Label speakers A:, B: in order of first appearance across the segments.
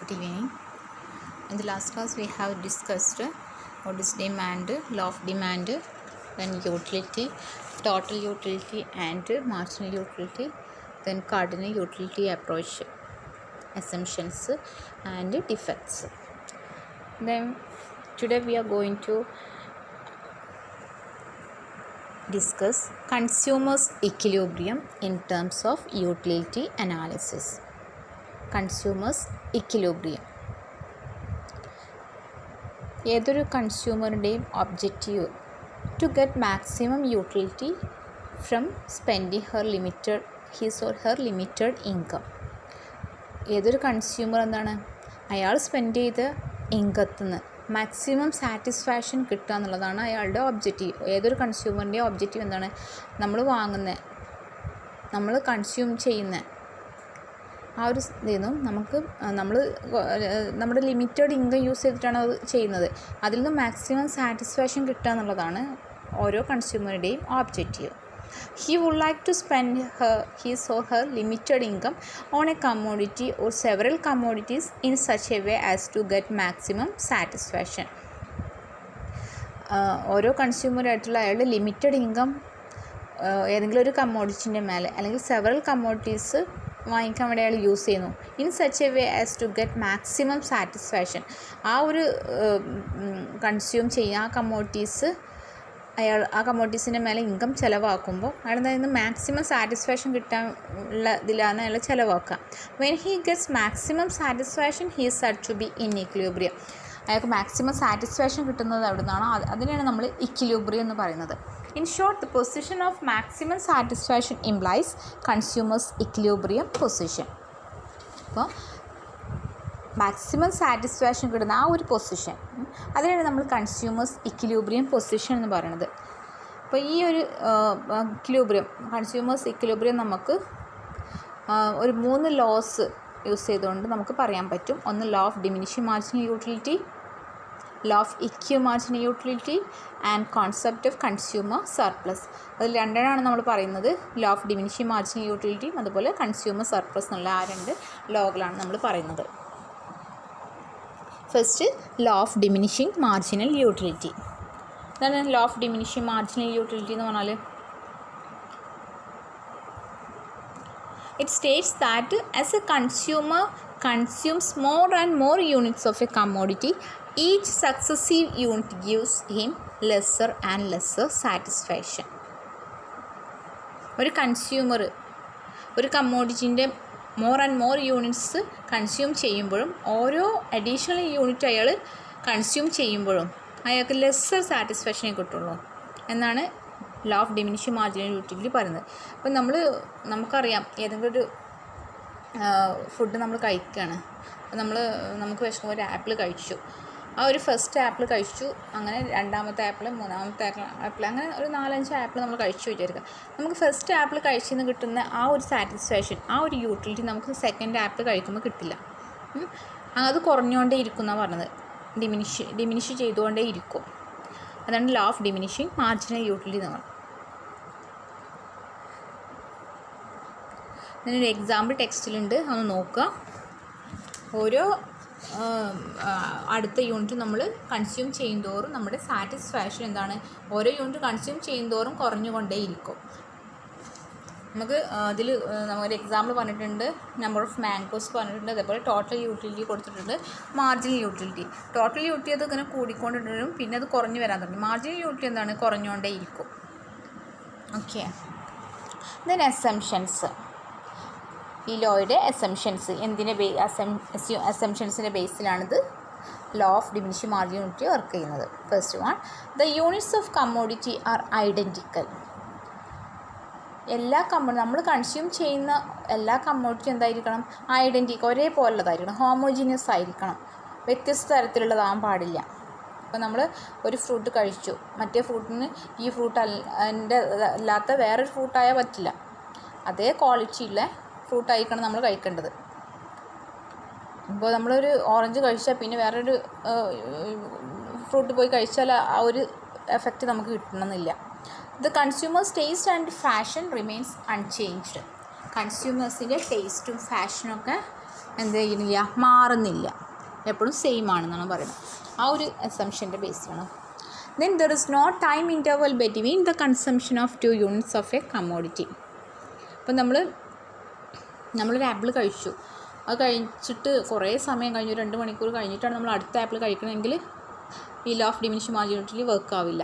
A: Good evening. In the last class we have discussed what is demand, law of demand, then utility, total utility and marginal utility, then cardinal utility approach, assumptions and defects. Then today we are going to discuss consumers equilibrium in terms of utility analysis. Consumers equilibrium. ഏതൊരു കൺസ്യൂമറിൻ്റെയും objective to get maximum utility from spending his or her limited income. ഏതൊരു consumer എന്താണ്, അയാൾ spend ചെയ്ത ഇൻകത്തിൽ നിന്ന് maximum satisfaction കിട്ടുക എന്നുള്ളതാണ് അയാളുടെ ഒബ്ജക്റ്റീവ്. ഏതൊരു കൺസ്യൂമറിൻ്റെയും ഒബ്ജക്റ്റീവ് എന്താണ്, നമ്മൾ കൺസ്യൂം ചെയ്യുന്ന ആ ഒരു ഇതിൽ നിന്നും നമ്മുടെ ലിമിറ്റഡ് ഇൻകം യൂസ് ചെയ്തിട്ടാണ് അത് ചെയ്യുന്നത്, അതിൽ നിന്ന് മാക്സിമം സാറ്റിസ്ഫാക്ഷൻ കിട്ടുക എന്നുള്ളതാണ് ഓരോ കൺസ്യൂമറുടെയും objective. He would like to spend his or her limited income on a commodity or several commodities in such a way as to get maximum satisfaction. ഓരോ കൺസ്യൂമറായിട്ടുള്ള അയാളുടെ ലിമിറ്റഡ് ഇൻകം ഏതെങ്കിലും ഒരു കമ്മോഡിറ്റിൻ്റെ മേലെ അല്ലെങ്കിൽ സെവറൽ കമ്മോഡിറ്റീസ് വാങ്ങിക്കാൻ വേണ്ടി അയാൾ യൂസ് ചെയ്യുന്നു. In such a way as to get maximum satisfaction. ആ ഒരു കൺസ്യൂം ചെയ്യുക ആ കമ്മോഡിറ്റീസിൻ്റെ മേലെ ഇൻകം ചിലവാക്കുമ്പോൾ അയാൾ എന്തായാലും മാക്സിമം സാറ്റിസ്ഫാക്ഷൻ കിട്ടാനുള്ള ഇതിലാണ് അയാൾ ചിലവാക്കുക. When he gets maximum satisfaction he is said to be in equilibrium. അയാൾക്ക് മാക്സിമം സാറ്റിസ്ഫാക്ഷൻ കിട്ടുന്നത് എവിടെ നിന്നാണോ അതിനെയാണ് നമ്മൾ ഇക്വിലിബ്രിയം എന്ന് പറയുന്നത്. In short, the position of maximum satisfaction implies consumers equilibrium position. അപ്പോൾ മാക്സിമം സാറ്റിസ്ഫാക്ഷൻ കിട്ടുന്ന ആ ഒരു പൊസിഷൻ, അതിനാണ് നമ്മൾ കൺസ്യൂമേഴ്സ് ഇക്വിലിബ്രിയം പൊസിഷൻ എന്ന് പറയുന്നത്. അപ്പോൾ ഈ ഒരു കൺസ്യൂമേഴ്സ് ഇക്വിലിബ്രിയം നമുക്ക് ഒരു 3 ലോസ് യൂസ് ചെയ്തുകൊണ്ട് നമുക്ക് പറയാൻ പറ്റും. ഒന്ന് law of diminishing marginal utility, law of equi marginal utility and concept of consumer surplus. അതിൽ രണ്ടെണ്ണമാണ് നമ്മൾ പറയുന്നത്, ലോ ഓഫ് ഡിമിനിഷിംഗ് മാർജിനൽ യൂട്ടിലിറ്റിയും അതുപോലെ കൺസ്യൂമർ സർപ്ലസ് എന്നുള്ള ആ 2 ലോകളാണ് നമ്മൾ പറയുന്നത്. First law of diminishing marginal utility. എന്താണ് law of diminishing marginal utility എന്ന് പറഞ്ഞാൽ? It states that as a consumer consumes more and more units of a commodity, each successive unit gives him lesser and lesser satisfaction. ഒരു consumer ഒരു കമ്മോഡിറ്റിൻ്റെ more and more units consume ചെയ്യുമ്പോഴും ഓരോ additional unit അയാൾ consume ചെയ്യുമ്പോഴും അയാൾക്ക് lesser സാറ്റിസ്ഫാക്ഷനേ കിട്ടുള്ളൂ എന്നാണ് law of diminishing marginal utility പറയുന്നത്. അപ്പം നമുക്കറിയാം, ഏതെങ്കിലും ഒരു ഫുഡ് നമ്മൾ കഴിക്കുകയാണ്, നമുക്ക് വിശക്കുമ്പോൾ ഒരു ആപ്പിൾ കഴിച്ചു, ആ ഒരു ഫസ്റ്റ് ആപ്പിൾ കഴിച്ചു, അങ്ങനെ രണ്ടാമത്തെ ആപ്പിൾ, മൂന്നാമത്തെ ആപ്പിൾ, അങ്ങനെ ഒരു 4-5 ആപ്പിൾ നമ്മൾ കഴിച്ചു വിചാരിക്കുക. നമുക്ക് ഫസ്റ്റ് ആപ്പിൾ കഴിച്ചെന്ന് കിട്ടുന്ന ആ ഒരു സാറ്റിസ്ഫാക്ഷൻ, ആ ഒരു യൂട്ടിലിറ്റി നമുക്ക് സെക്കൻഡ് ആപ്പിൾ കഴിക്കുമ്പോൾ കിട്ടില്ല. അത് കുറഞ്ഞുകൊണ്ടേ ഇരിക്കും എന്നാണ് പറഞ്ഞത്, ഡിമിനിഷ് ചെയ്തുകൊണ്ടേ ഇരിക്കും. അതാണ് law of diminishing marginal utility എന്ന് പറയുന്നത്. ഇതിനൊരു എക്സാമ്പിൾ ടെക്സ്റ്റിലുണ്ട്, ഒന്ന് നോക്കുക. ഓരോ അടുത്ത യൂണിറ്റ് നമ്മൾ കൺസ്യൂം ചെയ്യുന്തോറും നമ്മുടെ സാറ്റിസ്ഫാക്ഷൻ എന്താണ്, ഓരോ യൂണിറ്റ് കൺസ്യൂം ചെയ്യുന്തോറും കുറഞ്ഞുകൊണ്ടേയിരിക്കും. നമുക്ക് അതിൽ നമ്മളൊരു എക്സാമ്പിൾ പറഞ്ഞിട്ടുണ്ട്, നമ്പർ ഓഫ് മാംഗോസ് പറഞ്ഞിട്ടുണ്ട്, അതേപോലെ ടോട്ടൽ യൂട്ടിലിറ്റി കൊടുത്തിട്ടുണ്ട്, മാർജിനൽ യൂട്ടിലിറ്റി. ടോട്ടൽ യൂട്ടിലിറ്റി അത് ഇങ്ങനെ കൂടിക്കൊണ്ടിട്ടും പിന്നെ അത് കുറഞ്ഞു വരാൻ തുടങ്ങി. മാർജിനൽ യൂട്ടിലിറ്റി എന്താണ്, കുറഞ്ഞുകൊണ്ടേയിരിക്കും. Okay, then assumptions. ഈ ലോയുടെ അസംഷൻസ് അസംഷൻസിൻ്റെ ബേസിലാണിത് law of diminishing marginal utility work ചെയ്യുന്നത്. First one, the units of commodity are identical. നമ്മൾ കൺസ്യൂം ചെയ്യുന്ന എല്ലാ കമ്മോഡിറ്റി എന്തായിരിക്കണം, ഐഡൻറ്റിക്കൽ, ഒരേപോലുള്ളതായിരിക്കണം, ഹോമോജീനിയസ് ആയിരിക്കണം, വ്യത്യസ്ത തരത്തിലുള്ളതാകാൻ പാടില്ല. ഇപ്പോൾ നമ്മൾ ഒരു ഫ്രൂട്ട് കഴിച്ചു, മറ്റേ ഫ്രൂട്ടിന് ഈ ഫ്രൂട്ട് അല്ലാത്ത വേറൊരു ഫ്രൂട്ടായാൽ പറ്റില്ല, അതേ ക്വാളിറ്റിയുള്ള ഫ്രൂട്ടായിരിക്കണം നമ്മൾ കഴിക്കേണ്ടത്. ഇപ്പോൾ നമ്മളൊരു ഓറഞ്ച് കഴിച്ചാൽ പിന്നെ വേറൊരു ഫ്രൂട്ട് പോയി കഴിച്ചാൽ ആ ഒരു എഫക്റ്റ് നമുക്ക് കിട്ടണമെന്നില്ല. The consumer's taste and fashion remains unchanged. കൺസ്യൂമേഴ്സിൻ്റെ ടേസ്റ്റും ഫാഷനൊക്കെ എന്ത് ചെയ്യുന്നില്ല, മാറുന്നില്ല, എപ്പോഴും സെയിം ആണെന്നാണ് പറയുന്നത്. ആ ഒരു അസംഷൻ്റെ ബേസിലാണ്. Then there is no time interval between the consumption of 2 units of a commodity. അപ്പം നമ്മളൊരു ആപ്പിൾ കഴിച്ചു, അത് കഴിച്ചിട്ട് കുറേ സമയം കഴിഞ്ഞു, 2 മണിക്കൂർ കഴിഞ്ഞിട്ടാണ് നമ്മൾ അടുത്ത ആപ്പിൾ കഴിക്കണമെങ്കിൽ ഈ law of diminishing marginality work ആവില്ല.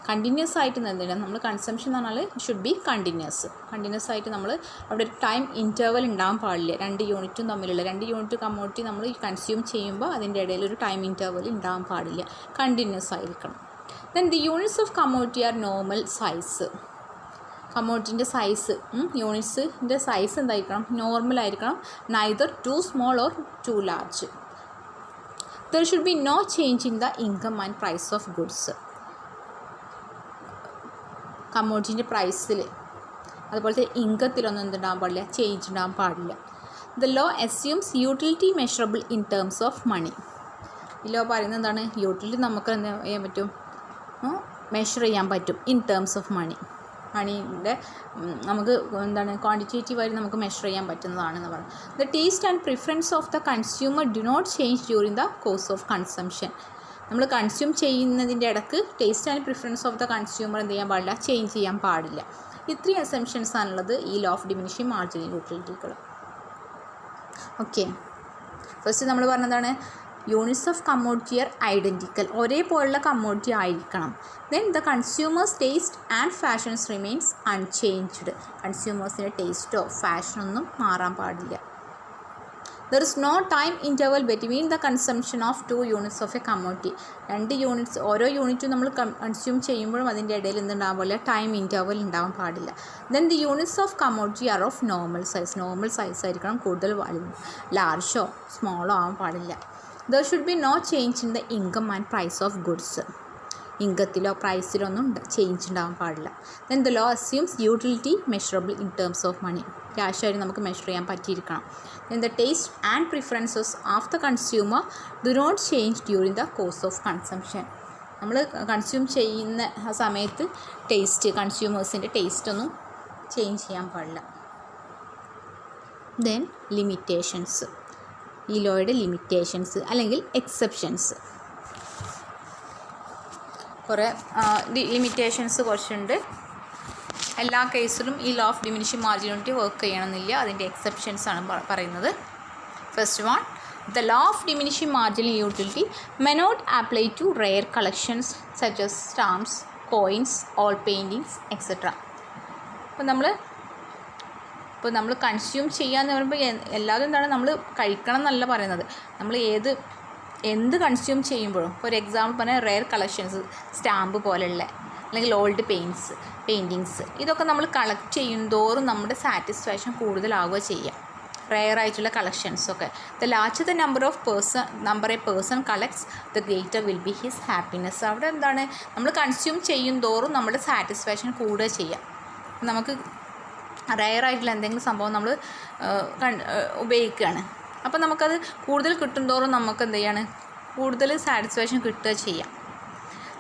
A: കണ്ടിന്യൂസ് ആയിട്ട് എന്തിനാണ് നമ്മൾ കൺസംഷൻ എന്ന് പറഞ്ഞാൽ ഷുഡ് ബി കണ്ടിന്യൂസ് ആയിട്ട് നമ്മൾ അവിടെ ഒരു ടൈം ഇൻ്റർവൽ ഉണ്ടാകാൻ പാടില്ല. 2 യൂണിറ്റും തമ്മിലുള്ള 2 യൂണിറ്റ് കമ്മോഡിറ്റി നമ്മൾ കൺസ്യൂം ചെയ്യുമ്പോൾ അതിൻ്റെ ഇടയിൽ ഒരു ടൈം ഇൻ്റർവൽ ഉണ്ടാകാൻ പാടില്ല, കണ്ടിന്യൂസ് ആയിരിക്കണം. Then the units of commodity are normal size. കമ്മോഡിറ്റിൻ്റെ സൈസ്, യൂണിറ്റ്സിൻ്റെ സൈസ് എന്തായിരിക്കണം, നോർമൽ ആയിരിക്കണം, neither too small or too large. There should be no change in the income and price of goods. കമ്മോഡിറ്റിൻ്റെ പ്രൈസിൽ അതുപോലത്തെ ഇൻകത്തിലൊന്നും എന്തുണ്ടാകാൻ പാടില്ല, ചേഞ്ച് ഉണ്ടാകാൻ പാടില്ല. The law assumes utility measurable in terms of money. ഈ ലോ പറയുന്നത് എന്താണ്, യൂട്ടിലിറ്റി നമുക്ക് എന്താ ചെയ്യാൻ പറ്റും, മെഷർ ചെയ്യാൻ പറ്റും ഇൻ ടേംസ് ഓഫ് മണീൻ്റെ നമുക്ക് എന്താണ് ക്വാണ്ടിറ്റേറ്റീവായി നമുക്ക് മെഷർ ചെയ്യാൻ പറ്റുന്നതാണെന്ന് പറയും. The taste and preference of the consumer do not change during the course of consumption. നമ്മൾ കൺസ്യൂം ചെയ്യുന്നതിൻ്റെ ഇടയ്ക്ക് taste and preference of the consumer എന്ത് ചെയ്യാൻ പാടില്ല, ചേഞ്ച് ചെയ്യാൻ പാടില്ല. ഇത്രയും അസംഷൻസ് ആണുള്ളത് ഈ ലോ ഓഫ് ഡിമിനിഷിംഗ് മാർജിനൽ യൂട്ടിലിറ്റികൾ. ഓക്കെ, ഫസ്റ്റ് നമ്മൾ പറഞ്ഞതാണ് units of commodity are identical, ഒരേപോലുള്ള കമ്മോഡിറ്റി ആയിരിക്കണം. Then the consumers taste and fashions remains unchanged. കൺസ്യൂമേഴ്സിൻ്റെ ടേസ്റ്റോ ഫാഷനൊന്നും മാറാൻ പാടില്ല. There is no time interval between the consumption of 2 units of a commodity. 2 units, ഓരോ യൂണിറ്റും നമ്മൾ കൺസ്യൂം ചെയ്യുമ്പോഴും അതിൻ്റെ ഇടയിൽ എന്തുണ്ടാകാൻ പാടില്ല, ടൈം ഇൻ്റർവൽ ഉണ്ടാകാൻ പാടില്ല. Then the units of commodity are of normal size ആയിരിക്കണം, കൂടുതൽ ലാർജോ സ്മോളോ ആവാൻ പാടില്ല. There should be no change in the income and price of goods. ഇൻകത്തിലോ പ്രൈസിലോ ഒന്നും ചേഞ്ച് ഉണ്ടാകാൻ പാടില്ല. Then the law assumes utility measurable in terms of money. ക്യാഷായിട്ട് നമുക്ക് മെഷർ ചെയ്യാൻ പറ്റിയിരിക്കണം. Then the taste and preferences of the consumer do not change during the course of consumption. നമ്മൾ കൺസ്യൂം ചെയ്യുന്ന ആ സമയത്ത് കൺസ്യൂമേഴ്സിൻ്റെ ടേസ്റ്റ് ഒന്നും ചേഞ്ച് ചെയ്യാൻ പാടില്ല. ദെൻ ലിമിറ്റേഷൻസ്, ഈ ലോയുടെ ലിമിറ്റേഷൻസ് അല്ലെങ്കിൽ എക്സെപ്ഷൻസ്. കുറേ ലിമിറ്റേഷൻസ് കുറച്ചുണ്ട്. എല്ലാ കേസിലും ഈ law of diminishing marginality work ചെയ്യണമെന്നില്ല, അതിൻ്റെ എക്സെപ്ഷൻസ് ആണ് പറയുന്നത്. First one, the law of diminishing marginal utility may not apply to rare collections such as stamps, coins, old paintings etcetera. അപ്പോൾ നമ്മൾ കൺസ്യൂം ചെയ്യാന്ന് പറയുമ്പോൾ എല്ലാവരും എന്താണ്, നമ്മൾ കഴിക്കണം എന്നല്ല പറയുന്നത്, നമ്മൾ എന്ത് കൺസ്യൂം ചെയ്യുമ്പോഴും, ഇപ്പോൾ ഒരു എക്സാമ്പിൾ പറഞ്ഞാൽ റെയർ കളക്ഷൻസ്, സ്റ്റാമ്പ് പോലെയുള്ള അല്ലെങ്കിൽ ഓൾഡ് പെയിൻറ്റിങ്സ്, ഇതൊക്കെ നമ്മൾ കളക്ട് ചെയ്യുന്തോറും നമ്മുടെ സാറ്റിസ്ഫാക്ഷൻ കൂടുതലാവുക ചെയ്യാം. റെയർ ആയിട്ടുള്ള കളക്ഷൻസൊക്കെ, the larger the number a person collects the greater will be his happiness. അവിടെ എന്താണ്, നമ്മൾ കൺസ്യൂം ചെയ്യുന്തോറും നമ്മുടെ സാറ്റിസ്ഫാക്ഷൻ കൂടുക ചെയ്യാം. നമുക്ക് റെയർ ആയിട്ടുള്ള എന്തെങ്കിലും സംഭവം നമ്മൾ ഉപയോഗിക്കുകയാണ്, അപ്പോൾ നമുക്കത് കൂടുതൽ കിട്ടുന്തോറും നമുക്ക് എന്ത് ചെയ്യാണ്, കൂടുതൽ സാറ്റിസ്ഫാക്ഷൻ കിട്ടുക ചെയ്യാം.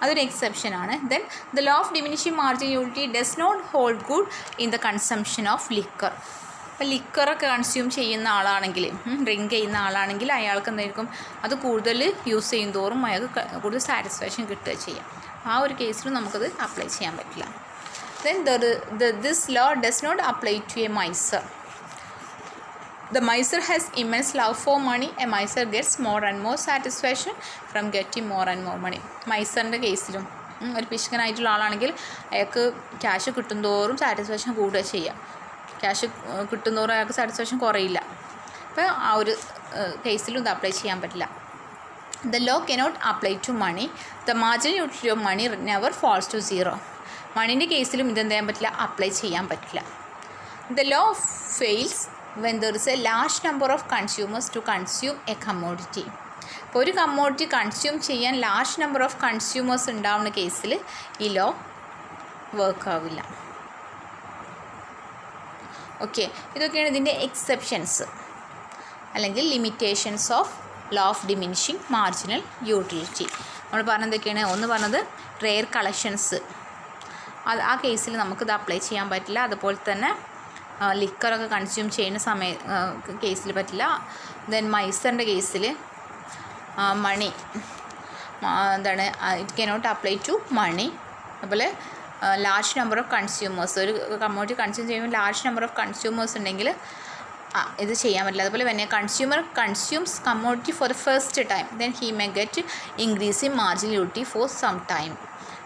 A: അതൊരു എക്സെപ്ഷനാണ്. Then the law of diminishing marginal utility does not hold good in the consumption of liquor. അപ്പോൾ ലിക്കറൊക്കെ കൺസ്യൂം ചെയ്യുന്ന ആളാണെങ്കിൽ, ഡ്രിങ്ക് ചെയ്യുന്ന ആളാണെങ്കിൽ അയാൾക്ക് എന്തായിരിക്കും, അത് കൂടുതൽ യൂസ് ചെയ്യും തോറും അയാൾക്ക് കൂടുതൽ സാറ്റിസ്ഫാക്ഷൻ കിട്ടുക ചെയ്യാം. ആ ഒരു കേസിലും നമുക്കത് അപ്ലൈ ചെയ്യാൻ പറ്റില്ല. Then this law does not apply to a miser. The miser has immense love for money. A miser gets more and more satisfaction from getting more and more money. മൈസറിൻ്റെ കേസിലും ഒരു പിശുക്കനായിട്ടുള്ള ആളാണെങ്കിൽ അയാൾക്ക് ക്യാഷ് കിട്ടുന്തോറും സാറ്റിസ്ഫാക്ഷൻ കൂടുക ചെയ്യാം. Cash കിട്ടുന്തോറും അയാൾക്ക് satisfaction കുറയില്ല. അപ്പോൾ ആ ഒരു കേസിലും ഇത് അപ്ലൈ ചെയ്യാൻ പറ്റില്ല. The law cannot apply to money. The marginal utility of money never falls to zero. മണീൻ്റെ കേസിലും ഇതെന്ത് ചെയ്യാൻ പറ്റില്ല, അപ്ലൈ ചെയ്യാൻ പറ്റില്ല. The law fails when there is a large number of consumers to consume a commodity. ഇപ്പോൾ ഒരു commodity consume ചെയ്യാൻ large number of consumers ഉണ്ടാവുന്ന കേസിൽ ഈ ലോ വർക്ക് ആവില്ല. ഓക്കെ, ഇതൊക്കെയാണ് ഇതിൻ്റെ എക്സെപ്ഷൻസ് അല്ലെങ്കിൽ limitations of law of diminishing marginal utility. നമ്മൾ പറഞ്ഞെന്തൊക്കെയാണ്, ഒന്ന് പറഞ്ഞത് റെയർ കളക്ഷൻസ്, ആ കേസിൽ നമുക്കിത് അപ്ലൈ ചെയ്യാൻ പറ്റില്ല. അതുപോലെ തന്നെ ലിക്കറൊക്കെ കൺസ്യൂം ചെയ്യുന്ന കേസിൽ പറ്റില്ല. ദെൻ മൈസറിൻ്റെ കേസിൽ മണി എന്താണ്, it cannot apply to money. അതുപോലെ ലാർജ് നമ്പർ ഓഫ് കൺസ്യൂമേഴ്സ്, ഒരു കമ്മോഡിറ്റി കൺസ്യൂം ചെയ്യുമ്പോൾ ലാർജ് നമ്പർ ഓഫ് കൺസ്യൂമേഴ്സ് ഉണ്ടെങ്കിൽ ഇത് ചെയ്യാൻ പറ്റില്ല. അതുപോലെ തന്നെ consumer consumes commodity for the first time then he may get increase in marginal utility for some time.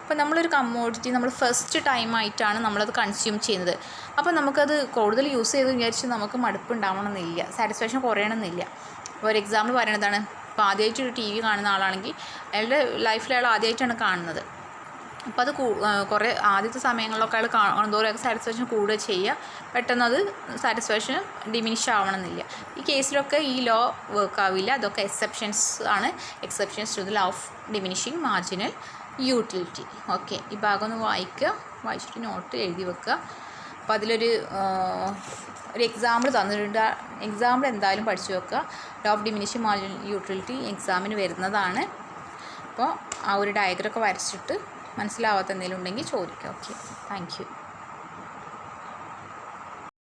A: അപ്പോൾ നമ്മളൊരു കമ്മോഡിറ്റി നമ്മൾ ഫസ്റ്റ് ടൈമായിട്ടാണ് നമ്മളത് കൺസ്യൂം ചെയ്യുന്നത്. അപ്പോൾ നമുക്കത് കൂടുതൽ യൂസ് ചെയ്ത് വിചാരിച്ച് നമുക്ക് മടുപ്പ് ഉണ്ടാവണമെന്നില്ല, സാറ്റിസ്ഫാക്ഷൻ കുറയണമെന്നില്ല. അപ്പോൾ ഒരു എക്സാമ്പിൾ പറയുന്നതാണ്, ഇപ്പോൾ ആദ്യമായിട്ട് ഒരു TV കാണുന്ന ആളാണെങ്കിൽ അയാളുടെ ലൈഫിൽ അയാൾ ആദ്യമായിട്ടാണ് കാണുന്നത്. അപ്പോൾ അത് കുറേ ആദ്യത്തെ സമയങ്ങളിലൊക്കെ അയാൾ കാണുന്നതോറും സാറ്റിസ്ഫാക്ഷൻ കൂടുക ചെയ്യുക, പെട്ടെന്ന് അത് സാറ്റിസ്ഫാക്ഷൻ ഡിമിനിഷ് ആവണമെന്നില്ല. ഈ കേസിലൊക്കെ ഈ ലോ വർക്ക് ആവില്ല. അതൊക്കെ എക്സെപ്ഷൻസ് ആണ്, exceptions to the law of diminishing marginal utility. Okay, ഈ ഭാഗം ഒന്ന് വായിച്ചിട്ട് നോട്ട് എഴുതി വെക്കുക. അപ്പോൾ അതിലൊരു എക്സാമ്പിൾ തന്നിട്ടുണ്ട്. എക്സാമ്പിൾ എന്തായാലും പഠിച്ചു വെക്കുക. Law of diminishing marginal utility എക്സാമിന് വരുന്നതാണ്. അപ്പോൾ ആ ഒരു ഡയഗ്രം ഒക്കെ വരച്ചിട്ട് മനസ്സിലാവാത്ത എന്തെങ്കിലും ഉണ്ടെങ്കിൽ ചോദിക്കുക. Okay, thank you.